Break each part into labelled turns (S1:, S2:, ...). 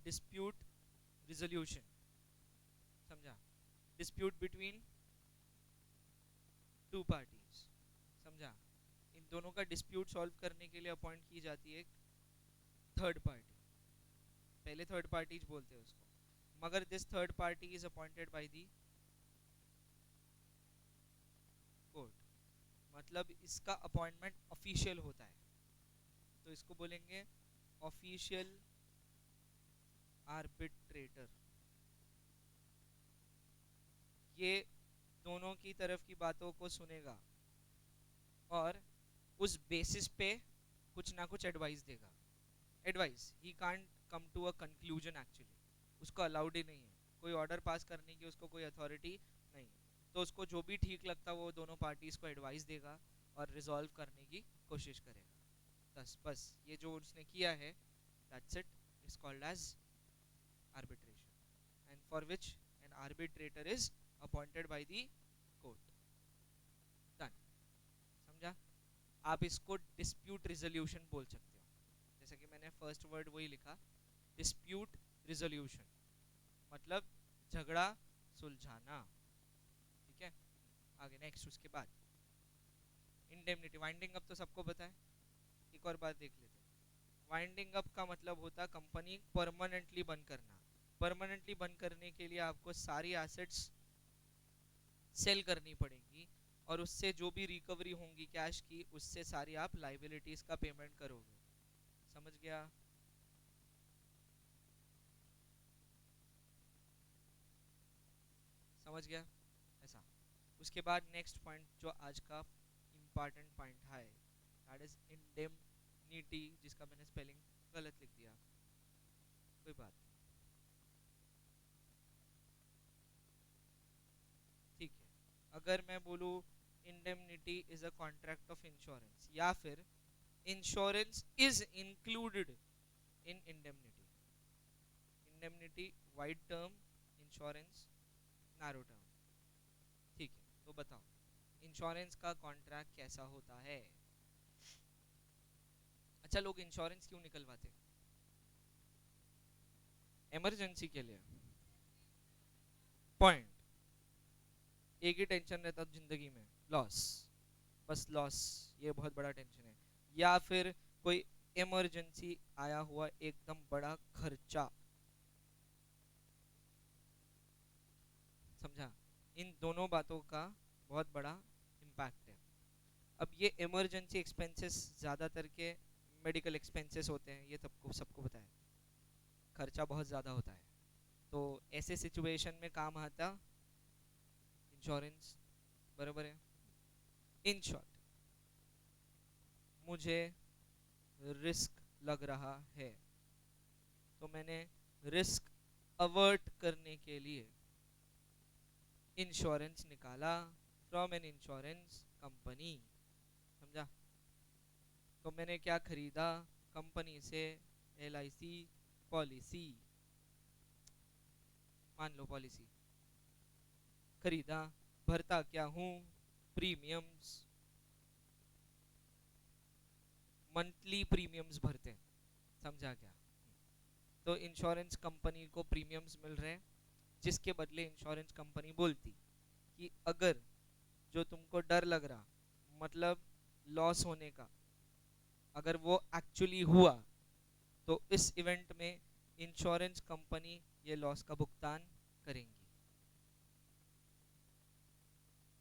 S1: Dispute resolution, समझा, dispute between two parties, समझा। इन दोनों का डिस्प्यूट सॉल्व करने के लिए अपॉइंट की जाती है एक थर्ड पार्टी, पहले थर्ड पार्टीज बोलते हैं उसको, मगर this third party is appointed by the court, मतलब इसका अपॉइंटमेंट ऑफिशियल होता है, तो इसको बोलेंगे ऑफिशियल आर्बिट्रेटर। ये दोनों की तरफ की बातों को सुनेगा और उस बेसिस पे कुछ ना कुछ एडवाइस देगा। Advice, he can't come to a conclusion, actually उसको अलाउड ही नहीं है कोई ऑर्डर पास करने की, उसको कोई अथॉरिटी नहीं है, तो उसको जो भी ठीक लगता वो दोनों पार्टीज को एडवाइस देगा और रिजॉल्व करने की कोशिश करेगा। बस ये जो उसने किया है, that's it, is called as arbitration, and for which an arbitrator is appointed by the court. Done, समझा। आप इसको डिस्प्यूट रिजोल्यूशन बोल सकते हो, जैसे कि मैंने फर्स्ट वर्ड वही लिखा, डिस्प्यूट रिजोल्यूशन, मतलब झगड़ा सुलझाना, ठीक है। आगे नेक्स्ट, उसके बाद इंडेमनिटी। वाइंडिंग अप तो सबको पता है, एक और बात देख लेते हैं। वाइंडिंग अप का मतलब होता है कंपनी परमानेंटली बंद करना। परमानेंटली बंद करने के लिए आपको सारी एसेट्स सेल करनी पड़ेंगी और उससे जो भी रिकवरी होंगी कैश की, उससे सारी आप लाइबिलिटीज का पेमेंट करोगे, समझ गया। समझ गया ऐसा। उसके बाद नेक्स्ट पॉइंट जो आज का इम्पॉर्टेंट पॉइंट है, दैट इज इंडेमनिटी, जिसका मैंने स्पेलिंग गलत लिख दिया, कोई बात नहीं, ठीक है। अगर मैं बोलूँ indemnity is a contract of insurance, या फिर insurance is included in indemnity. Indemnity wide term, insurance narrow term, ठीक है। तो बताओ इंश्योरेंस का कॉन्ट्रैक्ट कैसा होता है। अच्छा, लोग इंश्योरेंस क्यों निकलवाते? इमरजेंसी के लिए। पॉइंट, एक ही टेंशन रहता जिंदगी में, लॉस, बस लॉस, ये बहुत बड़ा टेंशन है। या फिर कोई इमरजेंसी आया हुआ एकदम बड़ा खर्चा, समझा। इन दोनों बातों का बहुत बड़ा इम्पैक्ट है। अब ये इमरजेंसी एक्सपेंसेस ज़्यादातर के मेडिकल एक्सपेंसेस होते हैं, ये सबको सबको पता है, खर्चा बहुत ज़्यादा होता है, तो ऐसे सिचुएशन में काम आता इंश्योरेंस, बराबर है। इन शॉर्ट, मुझे रिस्क लग रहा है, तो मैंने रिस्क अवर्ट करने के लिए इंश्योरेंस निकाला फ्रॉम एन इंश्योरेंस कंपनी, समझा। तो मैंने क्या खरीदा कंपनी से, LIC पॉलिसी, मान लो पॉलिसी खरीदा, भरता क्या हूँ, प्रीमियम्स, मंथली प्रीमियम्स भरते हैं, समझा क्या। तो इंश्योरेंस कंपनी को प्रीमियम्स मिल रहे हैं, जिसके बदले इंश्योरेंस कंपनी बोलती कि अगर जो तुमको डर लग रहा, मतलब लॉस होने का, अगर वो एक्चुअली हुआ, तो इस इवेंट में इंश्योरेंस कंपनी ये लॉस का भुगतान करेंगी।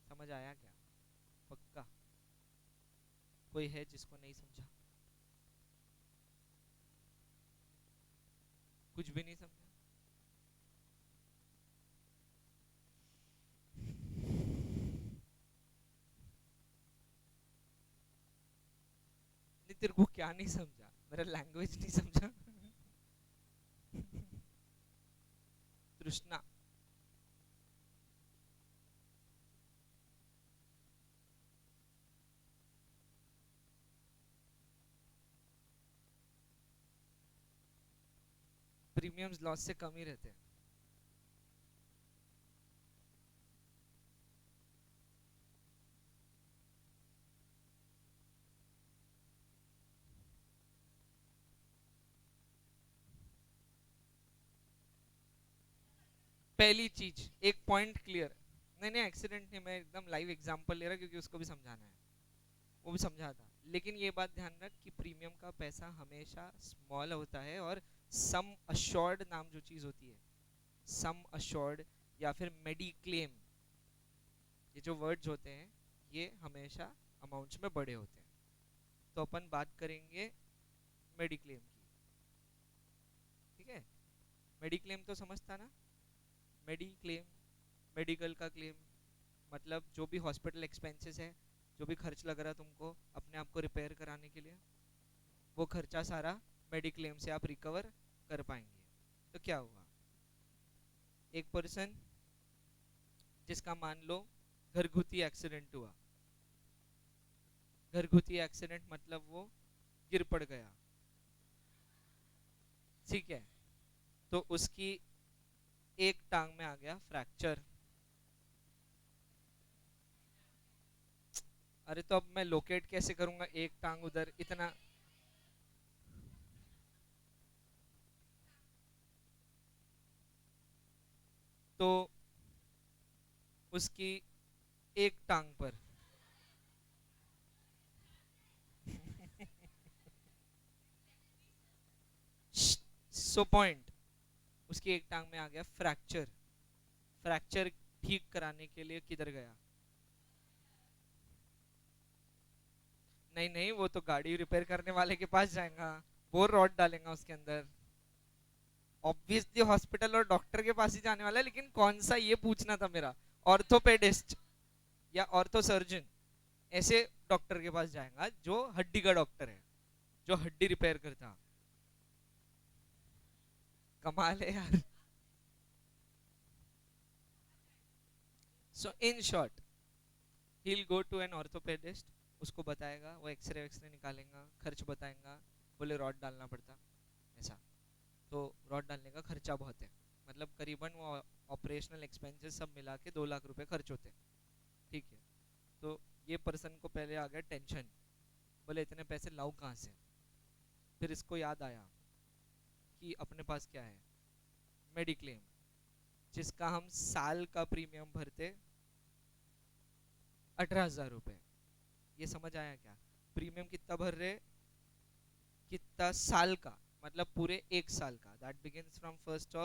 S1: समझ आया क्या? पक्का? कोई है जिसको नहीं समझा? कुछ भी नहीं समझा? नहीं, तेरे को क्या नहीं समझा? मेरा लैंग्वेज नहीं समझा? तृष्णा, प्रीमियम्स लॉस से कम ही रहते हैं। पहली चीज, एक पॉइंट क्लियर। नहीं नहीं, एक्सीडेंट नहीं, मैं एकदम लाइव एग्जांपल ले रहा क्योंकि उसको भी समझाना है, वो भी समझा था। लेकिन ये बात ध्यान रख कि प्रीमियम का पैसा हमेशा स्मॉल होता है, और सम अश्योर्ड नाम जो चीज होती है, सम अश्योर्ड या फिर मेडिक्लेम, ये जो वर्ड्स होते हैं ये हमेशा अमाउंट्स में बड़े होते हैं। तो अपन बात करेंगे मेडिक्लेम की, ठीक है। मेडिक्लेम तो समझता ना, मेडिक्लेम, मेडिकल का क्लेम, मतलब जो भी हॉस्पिटल एक्सपेंसेस है, जो भी खर्च लग रहा है तुमको अपने आप को रिपेयर कराने के लिए, वो खर्चा सारा मेडिक्लेम से आप रिकवर कर पाएंगे। तो क्या हुआ, एक पर्सन जिसका मान लो घरगुती एक्सीडेंट हुआ, घरगुती एक्सीडेंट मतलब वो गिर पड़ गया, ठीक है। तो उसकी एक टांग में आ गया फ्रैक्चर। अरे तो अब मैं लोकेट कैसे करूंगा, एक टांग उधर इतना। तो उसकी एक टांग पर सो पॉइंट, उसकी एक टांग में आ गया फ्रैक्चर। फ्रैक्चर ठीक कराने के लिए किधर गया? नहीं नहीं, वो तो गाड़ी रिपेयर करने वाले के पास जाएगा, वो रॉड डालेगा उसके अंदर। ऑब्वियसली हॉस्पिटल और डॉक्टर के पास ही जाने वाला है, लेकिन कौन सा ये पूछना था मेरा, ऑर्थोपेडिस्ट या ऑर्थो सर्जन, ऐसे डॉक्टर के पास जाएगा जो हड्डी का डॉक्टर है, जो हड्डी रिपेयर करता। कमाल है यार। So in short, he will go to an orthopedist, उसको बताएगा, वो एक्सरे एक्सरे निकालेगा, खर्च बताएगा, बोले रॉड डालना पड़ता ऐसा। तो रॉड डालने का खर्चा बहुत है, मतलब करीबन वो ऑपरेशनल एक्सपेंसेस सब मिला के 2 लाख रुपए खर्च होते हैं, ठीक है। तो ये पर्सन को पहले आ गया टेंशन, बोले इतने पैसे लाऊं कहाँ से। फिर इसको याद आया कि अपने पास क्या है, मेडिक्लेम, जिसका हम साल का प्रीमियम भरते 18,000 रुपए। ये समझ आया क्या, प्रीमियम कितना भर रहे, कितना साल का, मतलब पूरे एक साल का, that begins from 1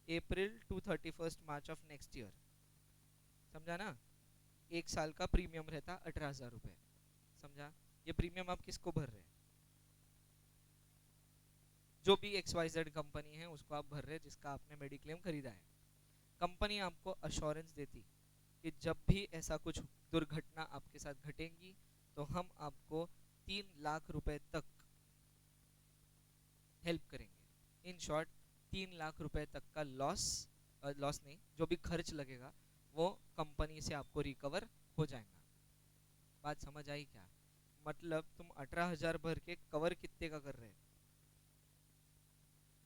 S1: April to 31 March of next year, समझा ना। एक साल का प्रीमियम रहता 18,000 रुपए, समझा। ये प्रीमियम आप किसको भर रहे हैं, जो भी XYZ कंपनी है उसको आप भर रहे हैं, जिसका आपने मेडिक्लेम खरीदा है। कंपनी आपको अश्योरेंस देती कि जब भी ऐसा कुछ दुर्घटना आपके साथ घटेगी तो हम आपको 3 लाख रुपए तक हेल्प करेंगे। इन शॉर्ट 3 लाख रुपए तक का लॉस, लॉस नहीं, जो भी खर्च लगेगा वो कंपनी से आपको रिकवर हो जाएगा। बात समझ आई क्या? मतलब तुम 18,000 भर के कवर कितने का कर रहे हैं,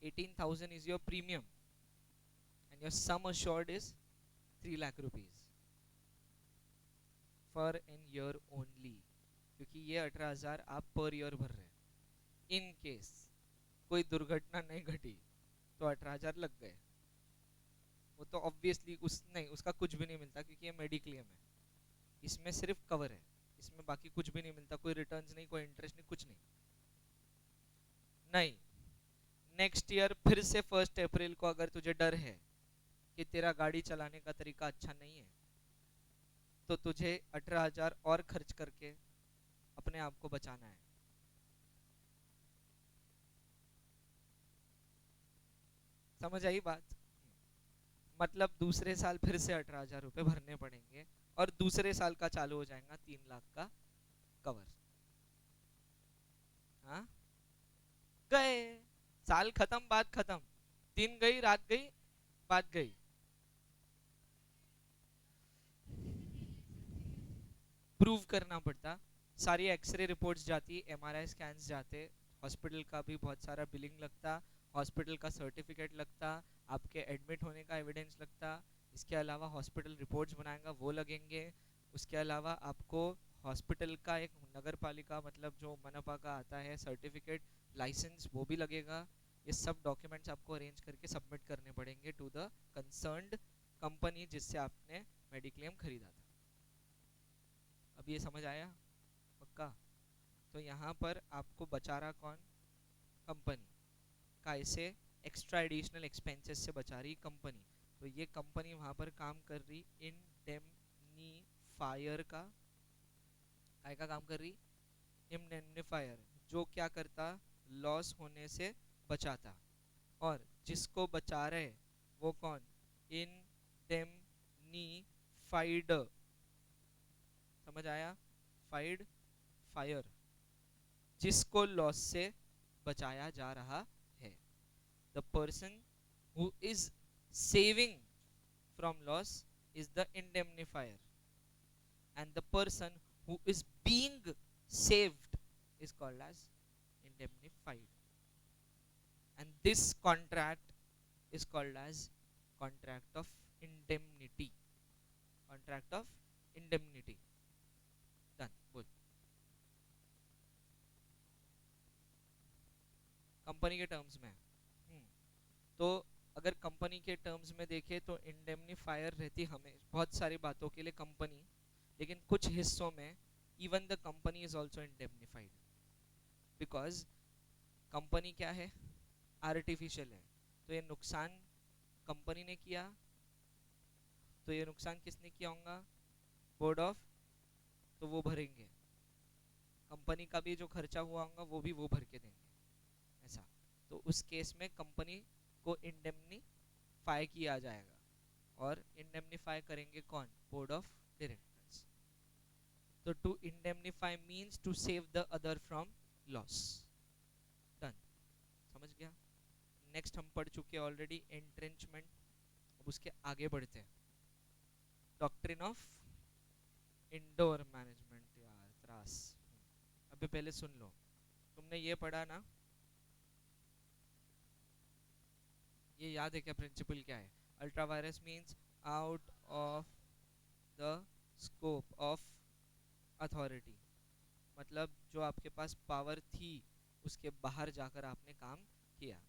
S1: 18,000 is your premium and your sum assured is 3 lakh rupees for an year only, क्योंकि ये 18,000 आप पर ईयर भर रहे हैं। इन केस कोई दुर्घटना नहीं घटी तो 18,000 लग गए, वो तो ऑब्वियसली उस नहीं, उसका कुछ भी नहीं मिलता क्योंकि ये मेडिक्लेम है, इसमें सिर्फ कवर है, इसमें बाकी कुछ भी नहीं मिलता, कोई रिटर्न्स नहीं, कोई इंटरेस्ट नहीं, कुछ नहीं। नहीं, नेक्स्ट ईयर फिर से 1 अप्रैल को अगर तुझे डर है कि तेरा गाड़ी चलाने का तरीका अच्छा नहीं है, तो तुझे 18,000 और खर्च करके अपने आप को बचाना है। समझ आई बात? मतलब दूसरे साल फिर से 18,000 रुपए भरने पड़ेंगे और दूसरे साल का चालू हो जाएगा 3 लाख का कवर। हाँ, गए, साल खत्म, बात खत्म, दिन गई, रात गई, बात गई। प्रूव करना पड़ता, सारी एक्सरे रिपोर्ट्स जाती, MRI स्कैन्स जाते, हॉस्पिटल का भी बहुत सारा बिलिंग लगता, हॉस्पिटल का सर्टिफिकेट लगता, आपके एडमिट होने का एविडेंस लगता, इसके अलावा हॉस्पिटल रिपोर्ट्स बनाएगा वो लगेंगे, उसके अलावा आपको हॉस्पिटल का एक नगर पालिका मतलब जो मनपा का आता है सर्टिफिकेट, लाइसेंस, वो भी लगेगा, ये सब डॉक्यूमेंट्स आपको अरेंज करके सबमिट करने पड़ेंगे टू द कंसर्न्ड कंपनी जिससे आपने मेडिक्लेम खरीदा था। अब ये समझ आया पक्का? तो यहाँ पर आपको बचा रहा कौन? कंपनी। कैसे? एक्स्ट्रा एडिशनल एक्सपेंसेस से बचा रही कंपनी। तो ये कंपनी वहाँ पर काम कर रही इंडेमनीफायर का, काय का काम कर रही? इंडेमनीफायर, जो क्या करता? लॉस होने से बचाता। और जिसको बचा रहे वो कौन? इंडेमनीफाइड। समझ आया? फाइड, फायर, जिसको लॉस से बचाया जा रहा है। The person who is saving from loss is the indemnifier, and the person who is being saved is called as indemnified, and this contract is called as contract of indemnity. Contract of indemnity. Done. बोल। Company के terms में। तो अगर company के terms में देखें तो indemnifier रहती हमें बहुत सारी बातों के लिए कंपनी, लेकिन कुछ हिस्सों में even the company is also indemnified, because company क्या है? आर्टिफिशियल है। तो ये नुकसान कंपनी ने किया, तो ये नुकसान किसने किया होगा? बोर्ड ऑफ, तो वो भरेंगे। कंपनी का भी जो खर्चा हुआ होगा वो भी वो भर के देंगे, ऐसा। तो उस केस में कंपनी को इंडेमनीफाई किया जाएगा, और इंडेमनीफाई करेंगे कौन? Board of directors. तो to indemnify means to save the other from loss. Done, समझ गया? नेक्स्ट हम पढ़ चुके ऑलरेडी एंट्रेंचमेंट। अब उसके आगे बढ़ते हैं। Doctrine of indoor management. यार त्रास। अभी पहले सुन लो, तुमने ये पढ़ा ना, ये याद है क्या? प्रिंसिपल क्या है? Ultra vires means out of the scope of authority, मतलब जो आपके पास पावर थी उसके बाहर जाकर आपने काम किया।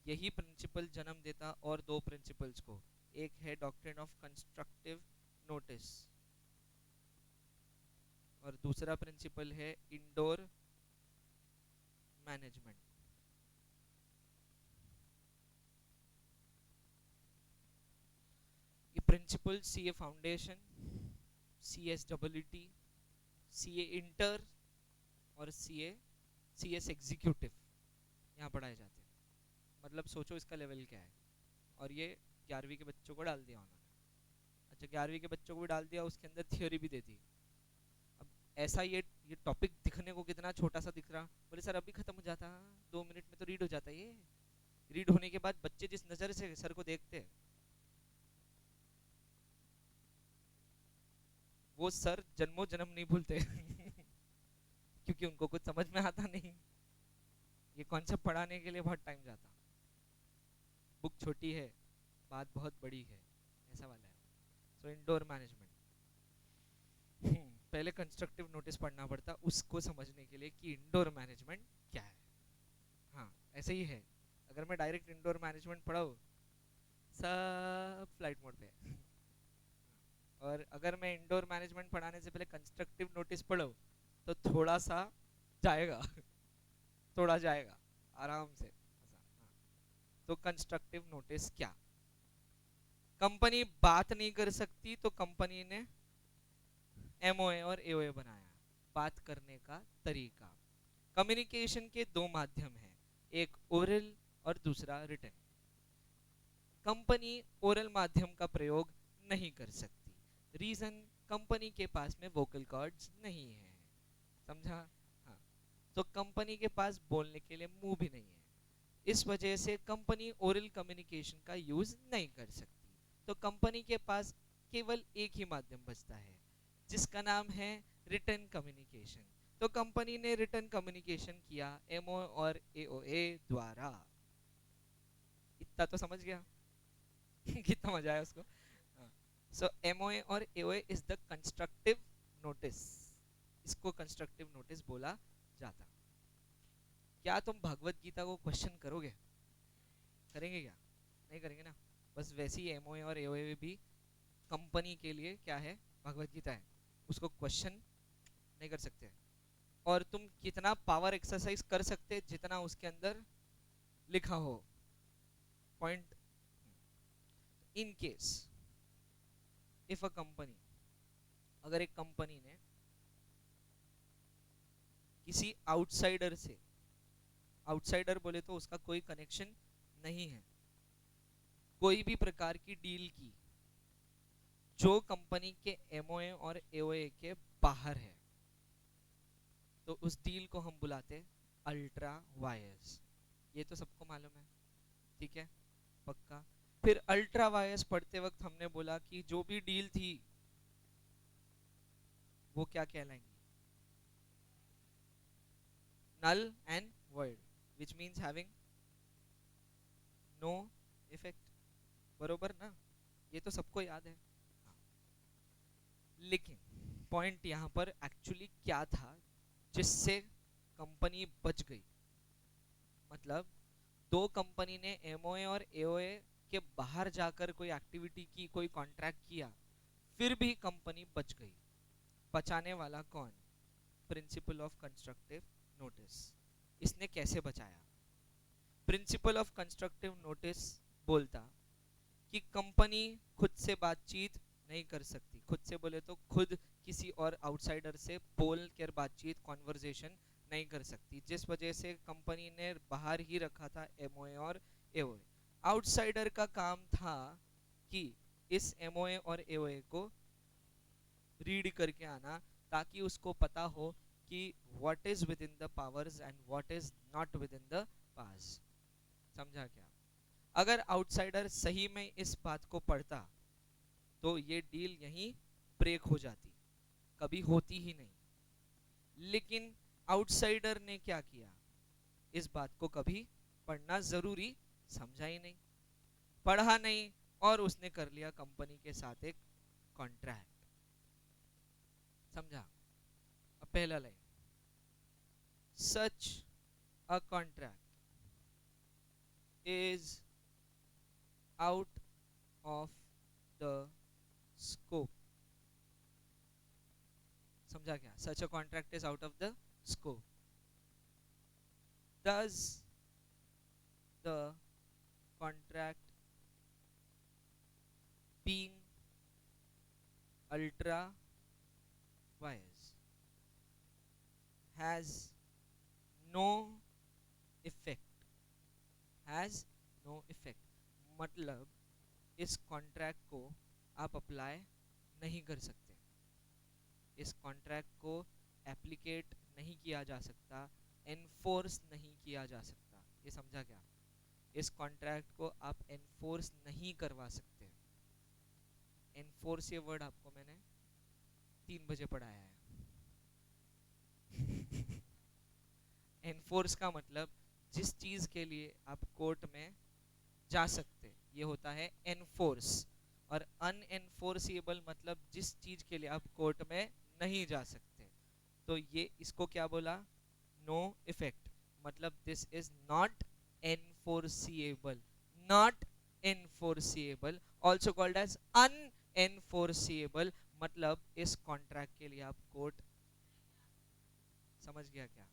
S1: यही प्रिंसिपल जन्म देता और दो प्रिंसिपल्स को। एक है डॉक्ट्रिन ऑफ कंस्ट्रक्टिव नोटिस, और दूसरा प्रिंसिपल है इंडोर मैनेजमेंट। ये principle CA foundation, CSWT, CA inter और सीएस एग्जीक्यूटिव यहाँ पढ़ाए जाते हैं। मतलब सोचो इसका लेवल क्या है। और ये 11वीं के बच्चों को डाल दिया उन्होंने। अच्छा, 11वीं के बच्चों को भी डाल दिया, उसके अंदर थियोरी भी दे दी। अब ऐसा ये टॉपिक दिखने को कितना छोटा सा दिख रहा, बोले सर अभी खत्म हो जाता, 2 मिनट में तो रीड हो जाता। ये रीड होने के बाद बच्चे जिस नजर से सर को देखते हैं, वो सर जन्मों जन्म नहीं भूलते क्योंकि उनको कुछ समझ में आता नहीं। ये कॉन्सेप्ट पढ़ाने के लिए बहुत टाइम जाता। बुक छोटी है, बात बहुत बड़ी है, ऐसा वाला है। सो इंडोर मैनेजमेंट, पहले कंस्ट्रक्टिव नोटिस पढ़ना पड़ता उसको समझने के लिए कि इंडोर मैनेजमेंट क्या है। हाँ, ऐसे ही है। अगर मैं डायरेक्ट इंडोर मैनेजमेंट पढ़ाऊँ, सब फ्लाइट मोड पे है। और अगर मैं इंडोर मैनेजमेंट पढ़ाने से पहले कंस्ट्रक्टिव नोटिस पढ़ूँ तो थोड़ा सा जाएगा थोड़ा जाएगा आराम से ऐसा। हाँ। तो कंस्ट्रक्टिव नोटिस क्या? कंपनी बात नहीं कर सकती तो कंपनी ने एमओए और एओए बनाया, बात करने का तरीका। कम्युनिकेशन के दो माध्यम हैं, एक ओरल और दूसरा रिटन। कंपनी ओरल माध्यम का प्रयोग नहीं कर सकती। रीजन, कंपनी के पास में वोकल कॉर्ड्स नहीं है। समझा? हाँ। तो कंपनी के पास बोलने के लिए मुंह भी नहीं है, इस वजह से कंपनी ओरल कम्युनिकेशन का यूज नहीं कर सकती। तो कंपनी के पास केवल एक ही माध्यम बचता है, जिसका नाम है रिटन कम्युनिकेशन। तो कंपनी ने रिटन कम्युनिकेशन किया एमओ और एओए द्वारा। इतना तो समझ गया कितना मजा आया उसको। सो एमओए और AOA is the constructive notice. इसको कंस्ट्रक्टिव नोटिस बोला जाता। क्या तुम भगवत गीता को क्वेश्चन करोगे? करेंगे क्या? नहीं करेंगे ना। बस वैसे ही एमओए और एओए भी कंपनी के लिए क्या है, भगवत गीता है, उसको क्वेश्चन नहीं कर सकते। और तुम कितना पावर एक्सरसाइज कर सकते जितना उसके अंदर लिखा हो। Point, in case if a company, अगर एक कंपनी ने किसी आउटसाइडर से, आउटसाइडर बोले तो उसका कोई कनेक्शन नहीं है, कोई भी प्रकार की डील की जो कंपनी के एमओए और एओए के बाहर है, तो उस डील को हम बुलाते हैं अल्ट्रा वायर्स। ये तो सबको मालूम है, ठीक है, पक्का। फिर अल्ट्रा वायर्स पढ़ते वक्त हमने बोला कि जो भी डील थी वो क्या कहलाएंगी? Null and void, which means having no effect, बरोबर ना? ये तो सबको याद है। हाँ। लेकिन पॉइंट यहाँ पर एक्चुअली क्या था जिससे कंपनी बच गई? मतलब दो कंपनी ने एमओए और एओए के बाहर जाकर कोई एक्टिविटी की, कोई कॉन्ट्रैक्ट किया, फिर भी कंपनी बच गई। बचाने वाला कौन? Principle of constructive notice. इसने कैसे बचाया? प्रिंसिपल ऑफ कंस्ट्रक्टिव नोटिस बोलता कि कंपनी खुद से बातचीत नहीं कर सकती, खुद से बोले तो खुद किसी और आउटसाइडर से बोल कर बातचीत, कॉन्वर्जेशन नहीं कर सकती, जिस वजह से कंपनी ने बाहर ही रखा था एमओए और एओए। आउटसाइडर का काम था कि इस एमओए और एओए को रीड करके आना, ताकि उसको पता हो कि what is within the powers and what is not within the pass. समझा क्या? अगर आउटसाइडर सही में इस बात को पढ़ता तो ये डील यहीं ब्रेक हो जाती, कभी होती ही नहीं। लेकिन आउटसाइडर ने क्या किया? इस बात को कभी पढ़ना जरूरी समझा ही नहीं, पढ़ा नहीं, और उसने कर लिया कंपनी के साथ एक कॉन्ट्रैक्ट। समझा? अब पहला line, such a contract is out of the scope. समझा क्या? Such a contract is out of the scope. Does the contract being ultra wise has no effect, has no effect, मतलब इस कॉन्ट्रैक्ट को आप apply नहीं कर सकते, इस कॉन्ट्रैक्ट को एप्लीकेट नहीं किया जा सकता, एनफोर्स नहीं किया जा सकता। ये समझा क्या? इस कॉन्ट्रैक्ट को आप एनफोर्स नहीं करवा सकते। एनफोर्स ये वर्ड आपको मैंने 3 बजे पढ़ाया है। एनफोर्स का मतलब जिस चीज के लिए आप कोर्ट में जा सकते, ये होता है एनफोर्स। और अनएनफोर्सेबल मतलब जिस चीज के लिए आप कोर्ट में नहीं जा सकते। तो ये इसको क्या बोला? नो इफेक्ट, मतलब this is not enforceable, not enforceable, also called as unenforceable, मतलब इस कॉन्ट्रैक्ट के लिए आप कोर्ट। समझ गया क्या?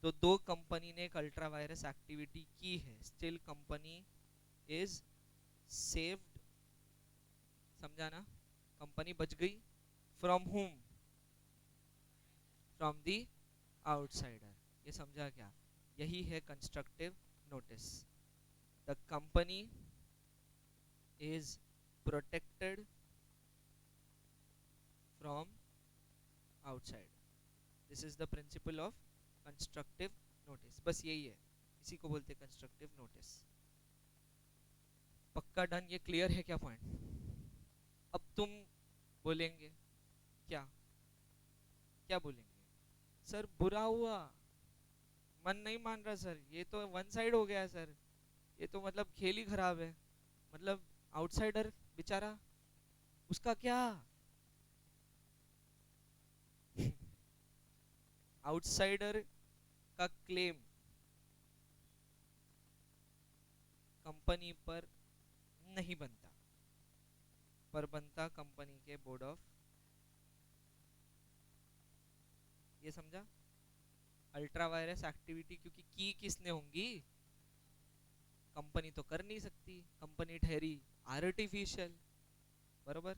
S1: तो दो कंपनी ने एक अल्ट्रा वायरस एक्टिविटी की है, स्टिल कंपनी इज सेव्ड। समझा ना? कंपनी बच गई फ्रॉम हुम? From the outsider. ये समझा क्या? यही है constructive notice. The company is protected from outside. This is the principle of constructive notice. बस यही है, इसी को बोलते हैं कंस्ट्रक्टिव नोटिस। पक्का डन? ये क्लियर है क्या पॉइंट? अब तुम बोलेंगे क्या? क्या बोलेंगे? सर बुरा हुआ, मन नहीं मान रहा सर, ये तो वन साइड हो गया है सर, ये तो मतलब खेल ही खराब है, मतलब आउटसाइडर बेचारा, उसका क्या? आउटसाइडर का क्लेम कंपनी पर नहीं बनता, पर बनता कंपनी के बोर्ड ऑफ, ये समझा? अल्ट्रा वायरस एक्टिविटी क्योंकि की किसने होंगी, कंपनी तो कर नहीं सकती, कंपनी ठहरी आर्टिफिशियल, बराबर।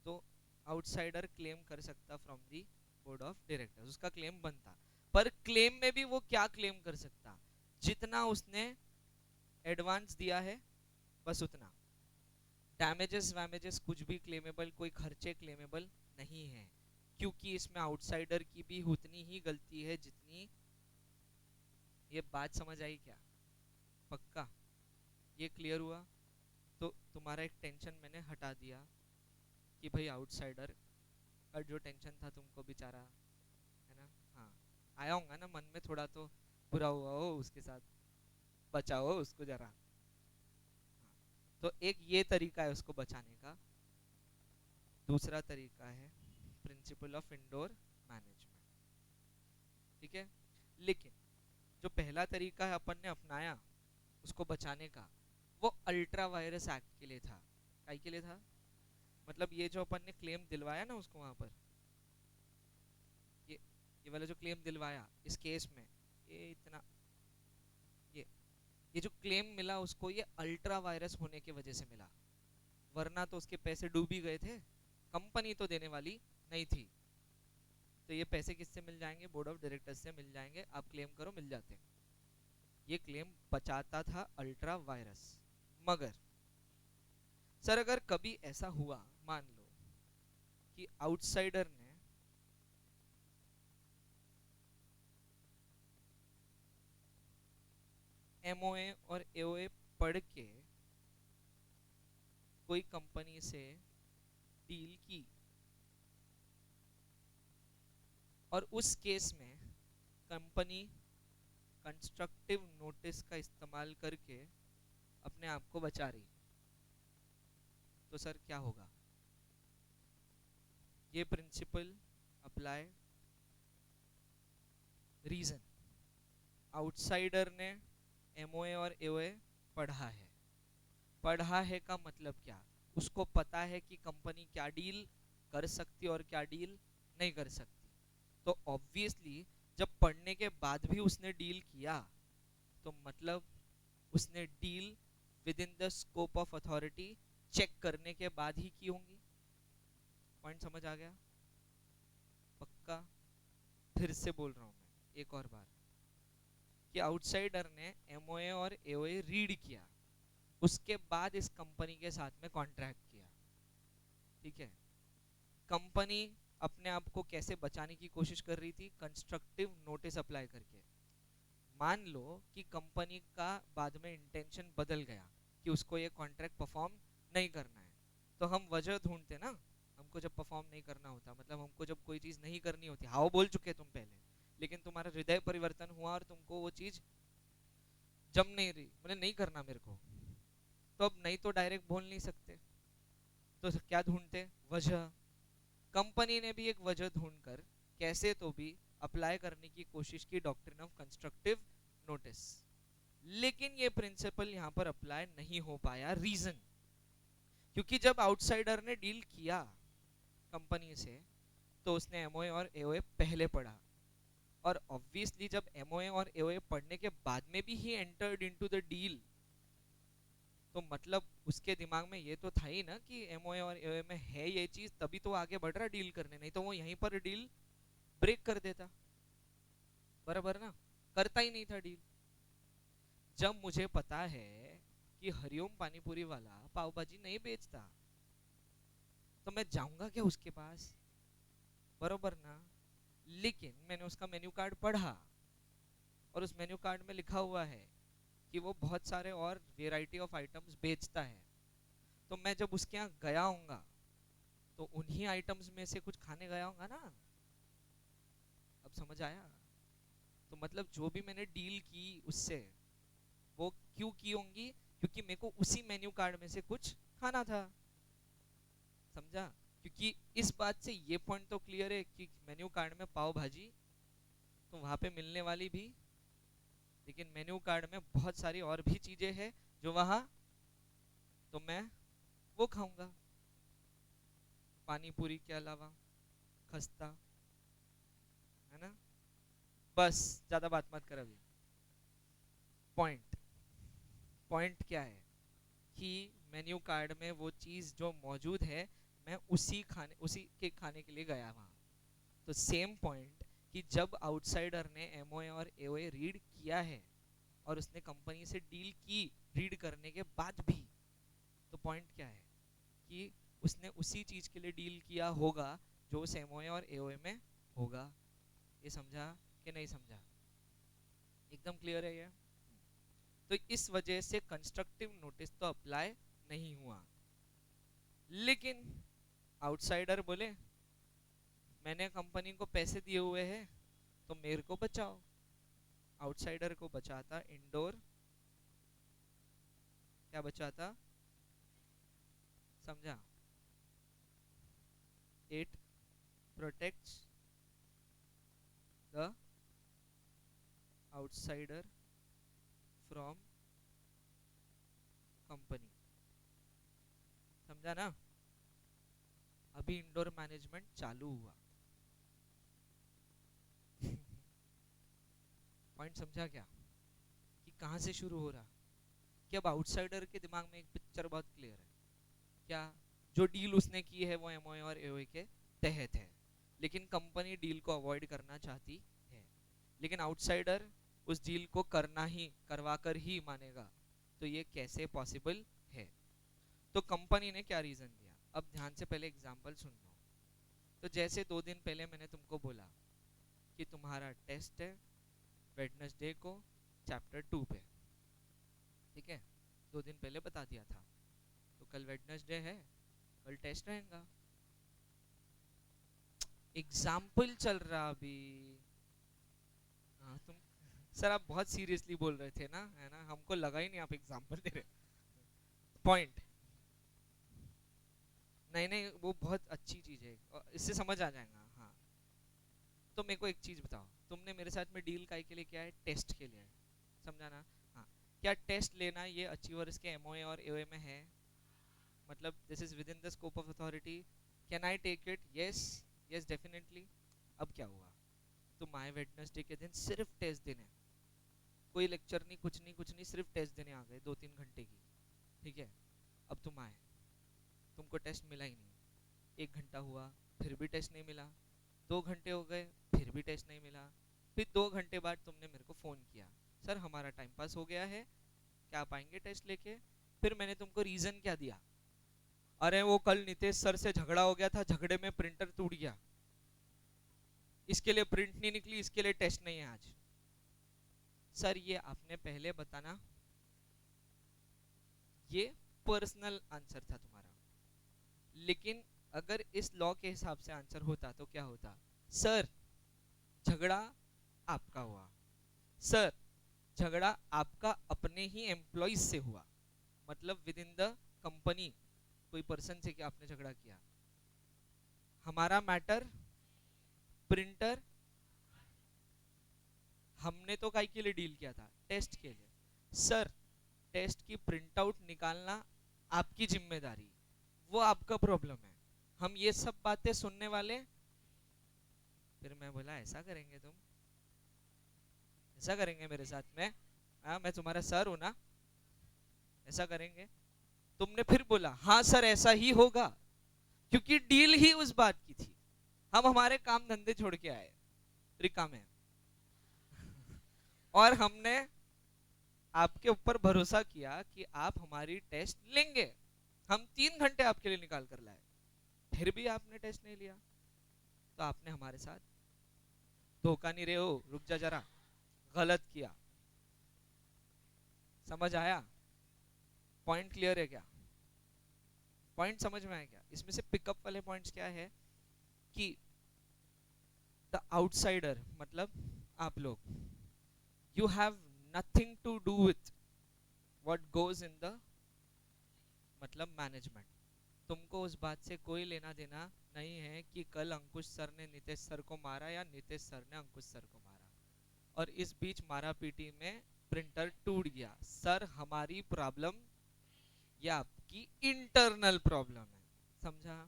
S1: तो आउटसाइडर क्लेम कर सकता from the board of directors, उसका क्लेम बनता। पर क्लेम में भी वो क्या क्लेम कर सकता, जितना उसने एडवांस दिया है बस उतना। डैमेजेस वैमेजेस कुछ भी क्लेमेबल, कोई खर्चे क्लेमेबल नहीं है, क्योंकि इसमें आउटसाइडर की भी उतनी ही गलती है जितनी। ये बात समझ आई क्या? पक्का ये क्लियर हुआ? तो तुम्हारा एक टेंशन मैंने हटा दिया कि भाई आउटसाइडर का जो टेंशन था तुमको बेचारा, है ना? हाँ, आया होगा ना मन में थोड़ा, तो बुरा हुआ हो उसके साथ, बचाओ उसको जरा। तो एक ये तरीका है उसको बचाने का। दूसरा तरीका है प्रिंसिपल ऑफ इंडोर मैनेजमेंट, ठीक है? लेकिन जो पहला तरीका है अपन ने अपनाया उसको बचाने का, वो अल्ट्रा वायरस एक्ट के लिए था। काय के लिए था? मतलब ये जो अपन ने क्लेम दिलवाया ना उसको वहां पर, ये वाला जो क्लेम दिलवाया इस केस में, ये इतना, ये ये जो क्लेम मिला उसको, ये अल्ट्रा वायरस होने की वजह से मिला, वरना तो उसके पैसे डूब ही गए थे, कंपनी तो देने वाली नहीं थी। तो ये पैसे किससे मिल जाएंगे? बोर्ड ऑफ डायरेक्टर्स से मिल जाएंगे, आप क्लेम करो मिल जाते। ये क्लेम बचाता था अल्ट्रा वायरस। मगर सर अगर कभी ऐसा हुआ, मान लो कि आउटसाइडर ने एमओए और एओए पढ़ के कोई कंपनी से डील की, और उस केस में कंपनी कंस्ट्रक्टिव नोटिस का इस्तेमाल करके अपने आप को बचा रही, तो सर क्या होगा? ये प्रिंसिपल अप्लाई। रीजन, आउटसाइडर ने एमओए और एओए पढ़ा है। पढ़ा है का मतलब क्या? उसको पता है कि कंपनी क्या डील कर सकती और क्या डील नहीं कर सकती। तो ऑब्वियसली जब पढ़ने के बाद भी उसने डील किया, तो मतलब उसने deal within the scope of authority check करने के बाद ही की होंगी। पॉइंट समझ आ गया? पक्का? फिर से बोल रहा हूं मैं एक और बार कि आउटसाइडर ने एमओए और एओए रीड किया, उसके बाद इस कंपनी के साथ में कॉन्ट्रैक्ट किया, ठीक है? कंपनी अपने आप को कैसे बचाने की कोशिश कर रही थी? कंस्ट्रक्टिव नोटिस अप्लाई करके। मान लो कि कंपनी का बाद में इंटेंशन बदल गया कि उसको ये कॉन्ट्रैक्ट परफॉर्म नहीं करना है, तो हम वजह ढूंढते ना। हमको जब परफॉर्म नहीं करना होता, मतलब हमको जब कोई चीज नहीं करनी होती, हाँ बोल चुके तुम पहले, लेकिन तुम्हारा हृदय परिवर्तन हुआ और तुमको वो चीज जम नहीं रही, बोले नहीं करना मेरे को, तो अब नहीं तो डायरेक्ट बोल नहीं सकते, तो क्या ढूंढते? वजह। कंपनी ने भी एक वजह ढूंढकर कैसे तो भी अप्लाई करने की कोशिश की डॉक्ट्रिन ऑफ कंस्ट्रक्टिव नोटिस, लेकिन ये प्रिंसिपल यहां पर अप्लाई नहीं हो पाया। रीजन, क्योंकि जब आउटसाइडर ने डील किया कंपनी से, तो उसने एमओए और एओए पहले पढ़ा, और ऑब्वियसली जब एमओए और एओए पढ़ने के बाद में भी he entered into the deal, तो मतलब उसके दिमाग में ये तो था ही ना कि एमओए और एओए में है ये चीज, तभी तो आगे बढ़ रहा डील करने, नहीं तो वो यहीं पर डील ब्रेक कर देता, बराबर ना? करता ही नहीं था डील। जब मुझे पता है कि हरिओम पानीपुरी वाला पाव भाजी नहीं बेचता, तो मैं जाऊंगा क्या उसके पास? बरोबर ना? लेकिन मैंने उसका मेन्यू कार्ड पढ़ा, और उस मेन्यू कार्ड में लिखा हुआ है कि वो बहुत सारे और वेराइटी ऑफ आइटम्स बेचता है, तो मैं जब उसके यहाँ गया हूँगा तो उन्हीं आइटम्स में से कुछ खाने गया हूँगा ना। अब समझ आया? तो मतलब जो भी मैंने डील की उससे, वो क्यों की होंगी? क्योंकि मेरे को उसी मेन्यू कार्ड में से कुछ खाना था, समझा? क्योंकि इस बात से ये पॉइंट तो क्लियर है कि मेन्यू कार्ड में पाव भाजी तो वहां पे मिलने वाली भी, लेकिन मेन्यू कार्ड में बहुत सारी और भी चीजें हैं जो वहाँ, तो मैं वो खाऊंगा, पानी पूरी के अलावा, खस्ता, है ना। बस ज्यादा बात मत कर अभी। पॉइंट पॉइंट क्या है कि मेन्यू कार्ड में वो चीज जो मौजूद है, मैं उसी के खाने के लिए गया वहां। तो सेम पॉइंट कि जब आउटसाइडर ने एमओए और एओए रीड किया है और उसने कंपनी से डील की रीड करने के बाद भी, तो पॉइंट क्या है कि उसने उसी चीज के लिए डील किया होगा जो उस एमओए और एओए में होगा। ये समझा कि नहीं समझा? एकदम क्लियर है ये। तो इस वजह से कंस्ट्रक्टिव नोटिस तो अप्लाई नहीं हुआ। लेकिन आउटसाइडर बोले मैंने कंपनी को पैसे दिए हुए हैं तो मेरे को बचाओ। आउटसाइडर को बचाता इंडोर, क्या बचाता? समझा? It protects the outsider from company. समझा ना? अभी इंडोर मैनेजमेंट चालू हुआ। पॉइंट समझा क्या कि कहां से शुरू हो रहा? कि अब आउटसाइडर के दिमाग में एक पिक्चर बहुत क्लियर है, क्या? जो डील उसने की है वो एमओए और एओए के तहत है, लेकिन कंपनी डील को अवॉइड करना चाहती है। लेकिन आउटसाइडर उस डील को करवा कर ही मानेगा। तो ये कैसे पॉसिबल है? तो कंपनी ने क्या रीजन दिया, अब ध्यान से पहले एग्जांपल सुन लो। तो जैसे 2 दिन पहले मैंने तुमको बोला कि तुम्हारा टेस्ट है वेडनेसडे को चैप्टर 2 पे, ठीक है? 2 दिन पहले बता दिया था। तो कल वेडनेसडे है, कल टेस्ट रहेगा। एग्जाम्पल चल रहा अभी। हाँ तुम सर आप बहुत सीरियसली बोल रहे थे ना, है ना, हमको लगा ही नहीं आप एग्जाम्पल दे रहे। पॉइंट नहीं नहीं, वो बहुत अच्छी चीज है, इससे समझ आ जाएगा। हाँ तो मेरे को एक चीज बताओ, तुमने मेरे साथ में डील काय के लिए किया है? टेस्ट के लिए, समझा ना? हाँ, क्या टेस्ट लेना ये अचीवर्स के एमओए और एओए में है? मतलब this is within the scope of authority, can I take it? Yes, yes definitely. अब क्या हुआ, तुम आए वेडनेसडे के दिन सिर्फ टेस्ट देने, कोई लेक्चर नहीं, कुछ नहीं कुछ नहीं, सिर्फ टेस्ट देने आ गए 2-3 घंटे की, ठीक है? अब तुम आए, तुमको टेस्ट मिला ही नहीं। 1 घंटा हुआ, फिर भी टेस्ट नहीं मिला। 2 घंटे हो गए, फिर भी टेस्ट नहीं मिला। फिर 2 घंटे बाद तुमने मेरे को फ़ोन किया, सर हमारा टाइम पास हो गया है, क्या आप आएंगे टेस्ट लेके? फिर मैंने तुमको रीज़न क्या दिया? अरे वो कल नितेश सर से झगड़ा हो गया था, झगड़े में प्रिंटर टूट गया, इसके लिए प्रिंट नहीं निकली, इसके लिए टेस्ट नहीं है आज। सर ये आपने पहले बताना, ये पर्सनल आंसर था तुम्हारा। लेकिन अगर इस लॉ के हिसाब से आंसर होता तो क्या होता? सर झगड़ा आपका हुआ, सर झगड़ा आपका अपने ही एम्प्लॉइज से हुआ, मतलब विद इन द कंपनी कोई पर्सन से कि आपने झगड़ा किया। हमारा मैटर प्रिंटर, हमने तो काय के लिए डील किया था? टेस्ट के लिए। सर टेस्ट की प्रिंट आउट निकालना आपकी जिम्मेदारी, वो आपका प्रॉब्लम है, हम ये सब बातें सुनने वाले। फिर मैं बोला ऐसा करेंगे तुम, ऐसा करेंगे मेरे साथ में? हाँ मैं तुम्हारा सर हूं ना, ऐसा करेंगे? तुमने फिर बोला हाँ सर ऐसा ही होगा, क्योंकि डील ही उस बात की थी। हम हमारे काम धंधे छोड़ के आए रिका में, और हमने आपके ऊपर भरोसा किया कि आप हमारी टेस्ट लेंगे। हम 3 घंटे आपके लिए निकाल कर लाए, फिर भी आपने टेस्ट नहीं लिया। तो आपने हमारे साथ धोखा नहीं रहे हो, रुक जा जरा, गलत किया। समझ आया? पॉइंट क्लियर है क्या? पॉइंट समझ में आया क्या? इसमें से पिकअप वाले पॉइंट्स क्या है कि द आउटसाइडर मतलब आप लोग, you have nothing to do with what goes in the मतलब मैनेजमेंट। तुमको उस बात से कोई लेना देना नहीं है कि कल अंकुश सर ने नीतीश सर को मारा या नीतीश सर ने अंकुश सर को मारा, और इस बीच मारा पीटी में प्रिंटर टूट गया, सर हमारी प्रॉब्लम ये आपकी इंटरनल प्रॉब्लम है, समझा?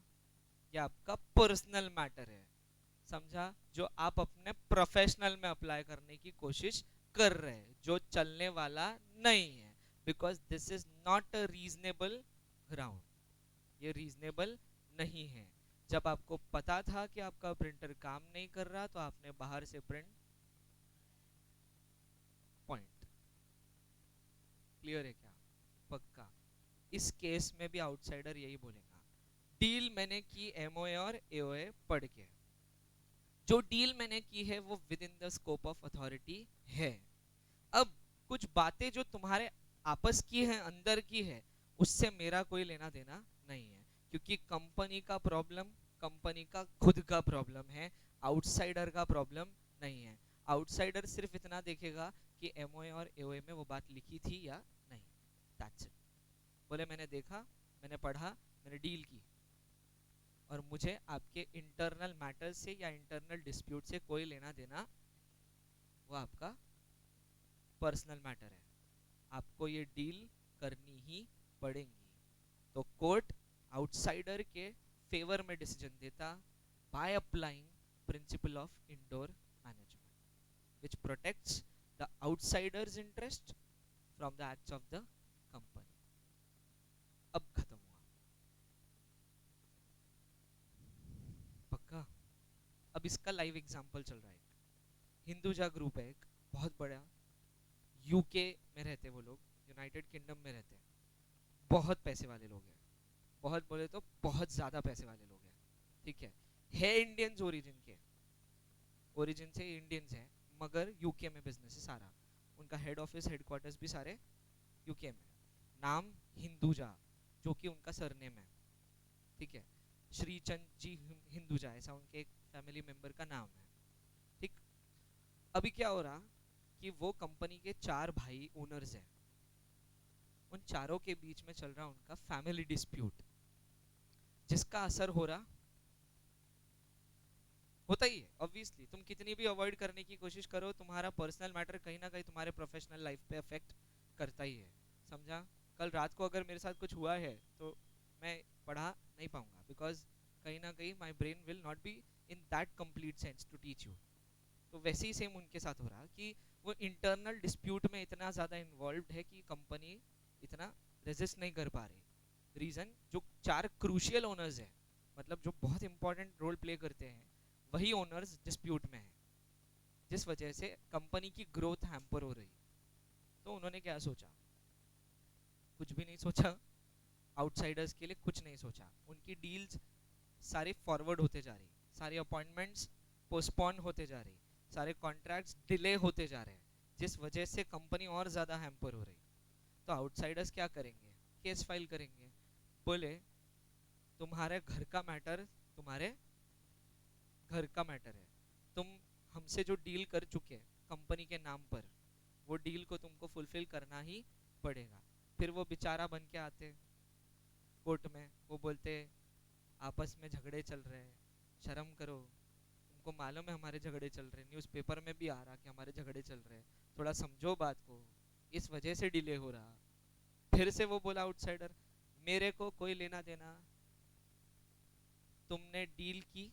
S1: ये आपका पर्सनल मैटर है, समझा? जो आप अपने प्रोफेशनल में अप्लाई करने की कोशिश कर रहे हैं, जो चलने वाला नहीं है, because this is not a reasonable ground, ये रीजनेबल नहीं है। जब आपको पता था कि आपका प्रिंटर काम नहीं कर रहा तो आपने बाहर से प्रिंट, पॉइंट क्लियर है क्या? पक्का। इस केस में भी आउटसाइडर यही बोलेगा। डील मैंने की एमओए और एओए पढ़ के, जो डील मैंने की है वो with in the scope of authority है। अब कुछ बातें जो तुम्हारे आपस की है, अंदर की है, उससे मेरा कोई लेना देना नहीं है, क्योंकि कंपनी का प्रॉब्लम कंपनी का खुद का प्रॉब्लम है, आउटसाइडर का प्रॉब्लम नहीं है। आउटसाइडर सिर्फ इतना देखेगा कि एमओए और एओए में वो बात लिखी थी या नहीं, दैट्स इट। बोले मैंने देखा, मैंने पढ़ा, मैंने डील की, और मुझे आपके इंटरनल मैटर से या इंटरनल डिस्प्यूट से कोई लेना देना, वो आपका पर्सनल मैटर है, आपको ये डील करनी ही पड़ेगी। तो कोर्ट आउटसाइडर के फेवर में डिसीजन देता by applying principle of indoor management which protects the outsiders interest from the acts of the company. अब खत्म हुआ, पक्का? अब इसका लाइव एग्जांपल चल रहा है। हिंदुजा ग्रुप है एक बहुत बड़ा, यूके में रहते वो लोग, यूनाइटेड किंगडम में रहते हैं, बहुत पैसे वाले लोग हैं, बहुत बोले तो बहुत ज्यादा पैसे वाले लोग हैं, ठीक है इंडियंस ओरिजिन के, ओरिजिन से इंडियंस हैं, मगर यूके में बिजनेस है सारा, उनका हेड ऑफिस हेडक्वार्टर्स भी सारे यूके में। नाम हिंदुजा, जो कि उनका सरनेम है, ठीक है? श्रीचंद जी हिंदुजा, ऐसा उनके एक फैमिली मेंबर का नाम है, ठीक? अभी क्या हो रहा कि वो कंपनी के 4 भाई ओनर्स हैं, उन चारों के बीच में चल रहा उनका फैमिली डिस्प्यूट, जिसका असर हो रहा, होता ही है ऑब्वियसली, तुम कितनी भी अवॉइड करने की कोशिश करो, तुम्हारा पर्सनल मैटर कहीं ना कहीं तुम्हारे प्रोफेशनल लाइफ पे अफेक्ट करता ही है, समझा? कल रात को अगर मेरे साथ कुछ हुआ है तो मैं पढ़ा नहीं पाऊंगा, बिकॉज कहीं ना कहीं my brain will not be in that complete sense to teach you. तो वैसे ही सेम उनके साथ हो रहा कि वो इंटरनल डिस्प्यूट में इतना ज़्यादा इन्वॉल्व है कि कंपनी इतना रेजिस्ट नहीं कर पा रही। रीज़न, जो 4 क्रूशियल ओनर्स हैं, मतलब जो बहुत इंपॉर्टेंट रोल प्ले करते हैं, वही ओनर्स डिस्प्यूट में है, जिस वजह से कंपनी की ग्रोथ हैम्पर हो रही। तो उन्होंने क्या सोचा? कुछ भी नहीं सोचा, आउटसाइडर्स के लिए कुछ नहीं सोचा, उनकी डील्स सारे फॉरवर्ड होते जा रही, सारे अपॉइंटमेंट्स पोस्टपोन होते जा रही, सारे कॉन्ट्रैक्ट्स डिले होते जा रहे हैं, जिस वजह से कंपनी और ज़्यादा हैम्पर हो रही। तो आउटसाइडर्स क्या करेंगे? केस फाइल करेंगे, बोले तुम्हारे घर का मैटर तुम्हारे घर का मैटर है, तुम हमसे जो डील कर चुके कंपनी के नाम पर, वो डील को तुमको फुलफिल करना ही पड़ेगा। फिर वो बेचारा बन के आते कोर्ट में, वो बोलते आपस में झगड़े चल रहे हैं, शर्म करो, तुमको मालूम है हमारे झगड़े चल रहे हैं, न्यूज़पेपर में भी आ रहा कि हमारे झगड़े चल रहे हैं, थोड़ा समझो बात को, इस वजह से डिले हो रहा। फिर से वो बोला आउटसाइडर, मेरे को कोई लेना देना, तुमने डील की,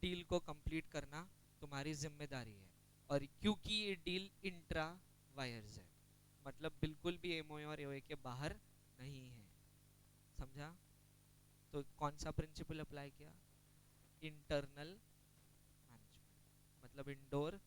S1: डील को कंप्लीट करना तुम्हारी जिम्मेदारी है, और क्योंकि ये डील इंट्रा वायर्स है, मतलब बिल्कुल भी एमओए और एओए के बाहर नहीं है, समझा? तो कौन सा प्रिंसिपल अप्लाई किया? इंटरनल मैनेजमेंट, मतलब इंडोर